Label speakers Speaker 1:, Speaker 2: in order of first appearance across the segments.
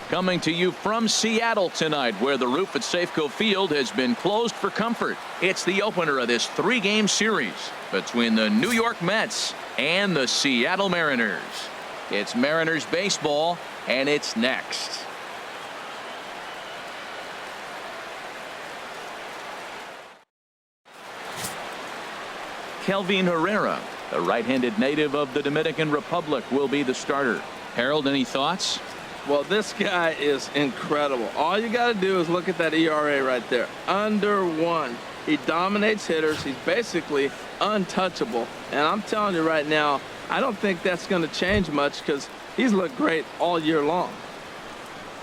Speaker 1: Coming to you from Seattle tonight, where the roof at Safeco Field has been closed for comfort. It's the opener of this 3-game series between the New York Mets and the Seattle Mariners. It's Mariners baseball, and it's next. Kelvin Herrera, the right-handed native of the Dominican Republic, will be the starter. Harold, any thoughts?
Speaker 2: Well, this guy is incredible. All you got to do is look at that ERA right there. Under 1. He dominates hitters. He's basically untouchable. And I'm telling you right now, I don't think that's going to change much because he's looked great all year long.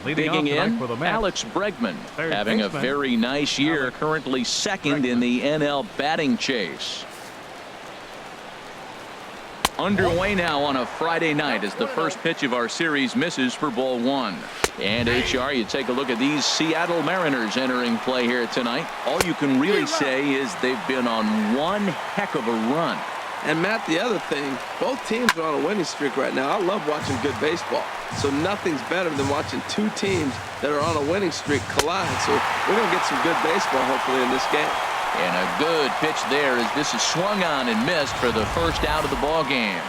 Speaker 1: Digging in, Alex Bregman having a very nice year, currently second in the NL batting chase. Underway now on a Friday night as the first pitch of our series misses for ball 1. And HR, you take a look at these Seattle Mariners entering play here tonight. All you can really say is they've been on one heck of a run.
Speaker 2: And Matt, the other thing, both teams are on a winning streak right now. I love watching good baseball. So nothing's better than watching two teams that are on a winning streak collide. So we're going to get some good baseball hopefully in this game.
Speaker 1: And a good pitch there as this is swung on and missed for the first out of the ball game.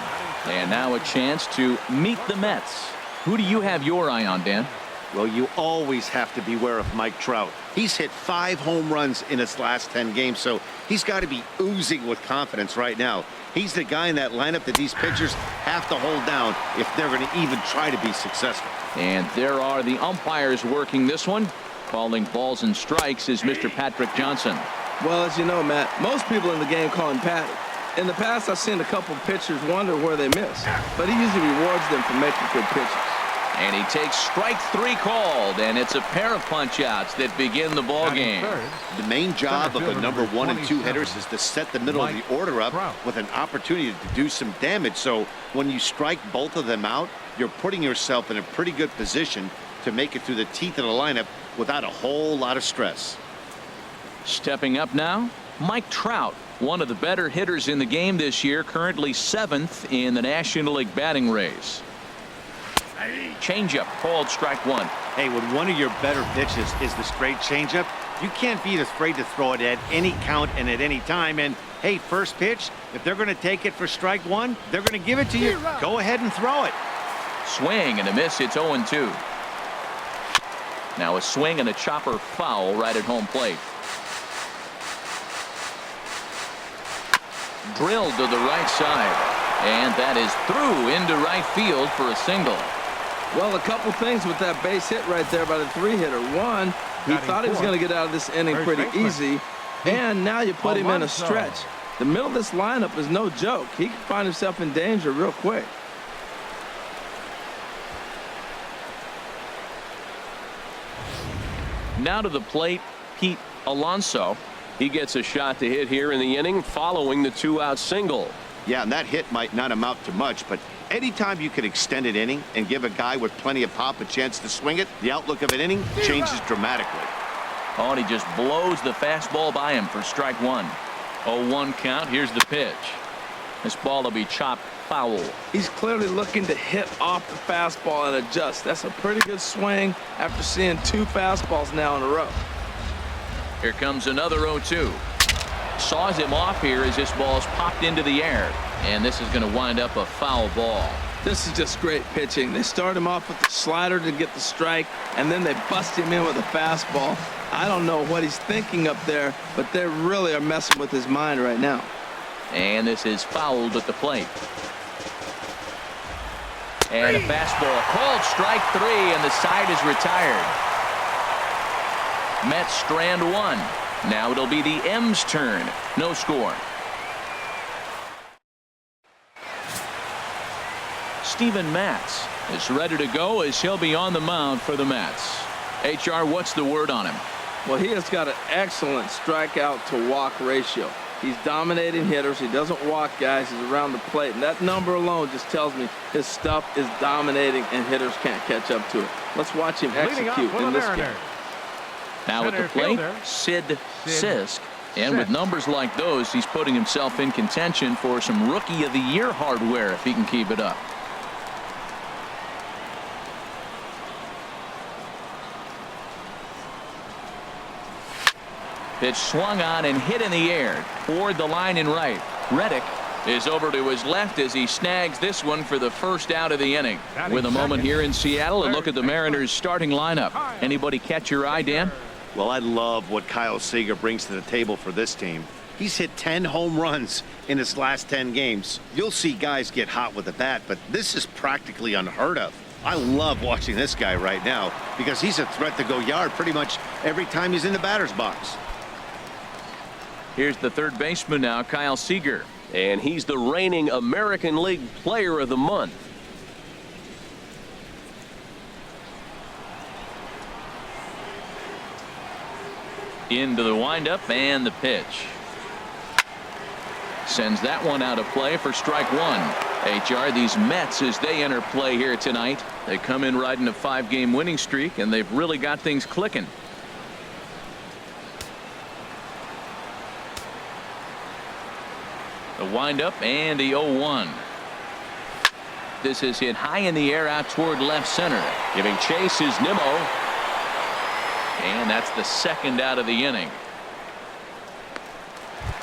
Speaker 1: And now a chance to meet the Mets. Who do you have your eye on, Dan?
Speaker 3: Well, you always have to beware of Mike Trout. He's hit 5 home runs in his last 10 games, so he's got to be oozing with confidence right now. He's the guy in that lineup that these pitchers have to hold down if they're going to even try to be successful.
Speaker 1: And there are the umpires working this one. Calling balls and strikes is Mr. Patrick Johnson.
Speaker 2: Well, as you know, Matt, most people in the game call him Patty. In the past, I've seen a couple of pitchers wonder where they miss, but he usually rewards them for making good pitches.
Speaker 1: And he takes strike 3 called, and it's a pair of punch-outs that begin the ball game.
Speaker 3: The main job of the number 1 and 2 hitters is to set the middle of the order up with an opportunity to do some damage. So when you strike both of them out, you're putting yourself in a pretty good position to make it through the teeth of the lineup without a whole lot of stress.
Speaker 1: Stepping up now, Mike Trout, one of the better hitters in the game this year, currently 7th in the National League batting race. Changeup called strike 1.
Speaker 3: Hey, when one of your better pitches is the straight changeup, you can't be afraid to throw it at any count and at any time. And hey, first pitch, if they're going to take it for strike 1, they're going to give it to you. Go ahead and throw it.
Speaker 1: Swing and a miss. It's 0-2. Now a swing and a chopper foul right at home plate. Drilled to the right side, and that is through into right field for a single.
Speaker 2: Well, a couple things with that base hit right there by the 3-hitter. One, he thought he was going to get out of this inning pretty easy, and now you put him in a stretch. The middle of this lineup is no joke. He can find himself in danger real quick.
Speaker 1: Now to the plate, Pete Alonso. He gets a shot to hit here in the inning following the 2-out single.
Speaker 3: Yeah, and that hit might not amount to much, but anytime you can extend an inning and give a guy with plenty of pop a chance to swing it, the outlook of an inning changes dramatically.
Speaker 1: Oh, and he just blows the fastball by him for strike 1. 0-1 count. Here's the pitch. This ball will be chopped foul.
Speaker 2: He's clearly looking to hit off the fastball and adjust. That's a pretty good swing after seeing 2 fastballs now in a row.
Speaker 1: Here comes another 0-2. Saws him off here as this ball's popped into the air. And this is going to wind up a foul ball.
Speaker 2: This is just great pitching. They start him off with the slider to get the strike, and then they bust him in with a fastball. I don't know what he's thinking up there, but they really are messing with his mind right now.
Speaker 1: And this is fouled at the plate. And a fastball called strike 3, and the side is retired. Mets strand 1. Now it'll be the M's turn. No score. Steven Matz is ready to go as he'll be on the mound for the Mets. HR, what's the word on him?
Speaker 2: Well, he has got an excellent strikeout to walk ratio. He's dominating hitters. He doesn't walk guys. He's around the plate. And that number alone just tells me his stuff is dominating and hitters can't catch up to it. Let's watch him execute in this game.
Speaker 1: Now at the plate, Sid Sisk. And with numbers like those, he's putting himself in contention for some Rookie of the Year hardware if he can keep it up. Pitch swung on and hit in the air toward the line and right. Reddick is over to his left as he snags this one for the first out of the inning. With a moment here in Seattle, a look at the Mariners starting lineup. Anybody catch your eye, Dan?
Speaker 3: Well, I love what Kyle Seager brings to the table for this team. He's hit 10 home runs in his last 10 games. You'll see guys get hot with the bat, but this is practically unheard of. I love watching this guy right now because he's a threat to go yard pretty much every time he's in the batter's box.
Speaker 1: Here's the third baseman now, Kyle Seager.
Speaker 4: And he's the reigning American League Player of the Month.
Speaker 1: Into the windup and the pitch. Sends that one out of play for strike one. HR, these Mets, as they enter play here tonight, they come in riding a 5-game winning streak, and they've really got things clicking. The windup and the 0-1. This is hit high in the air out toward left center.
Speaker 4: Giving chase is Nimmo.
Speaker 1: And that's the second out of the inning.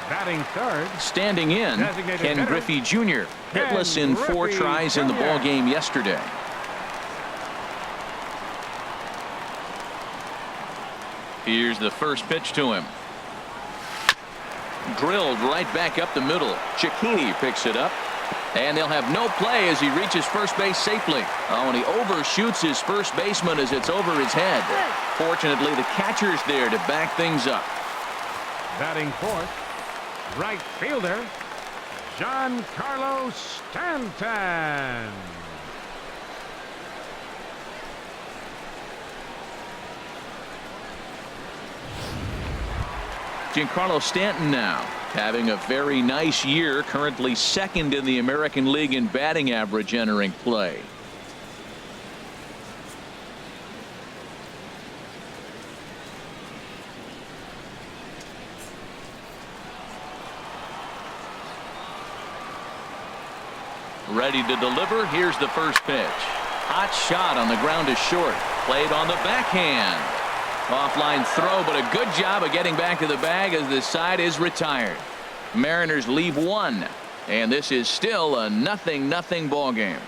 Speaker 5: Batting third.
Speaker 1: Standing in, Ken Griffey Jr. hitless in 4 tries in the ball game yesterday. Here's the first pitch to him. Drilled right back up the middle. Cicchini picks it up. And they'll have no play as he reaches first base safely. Oh, and he overshoots his first baseman as it's over his head. Fortunately, the catcher's there to back things up.
Speaker 5: Batting fourth, right fielder, Giancarlo Stanton.
Speaker 1: Giancarlo Stanton now having a very nice year, currently second in the American League in batting average entering play. Ready to deliver. Here's the first pitch. Hot shot on the ground is short. Played on the backhand. Offline throw, but a good job of getting back to the bag as the side is retired. Mariners leave one, and this is still a 0-0 ball game.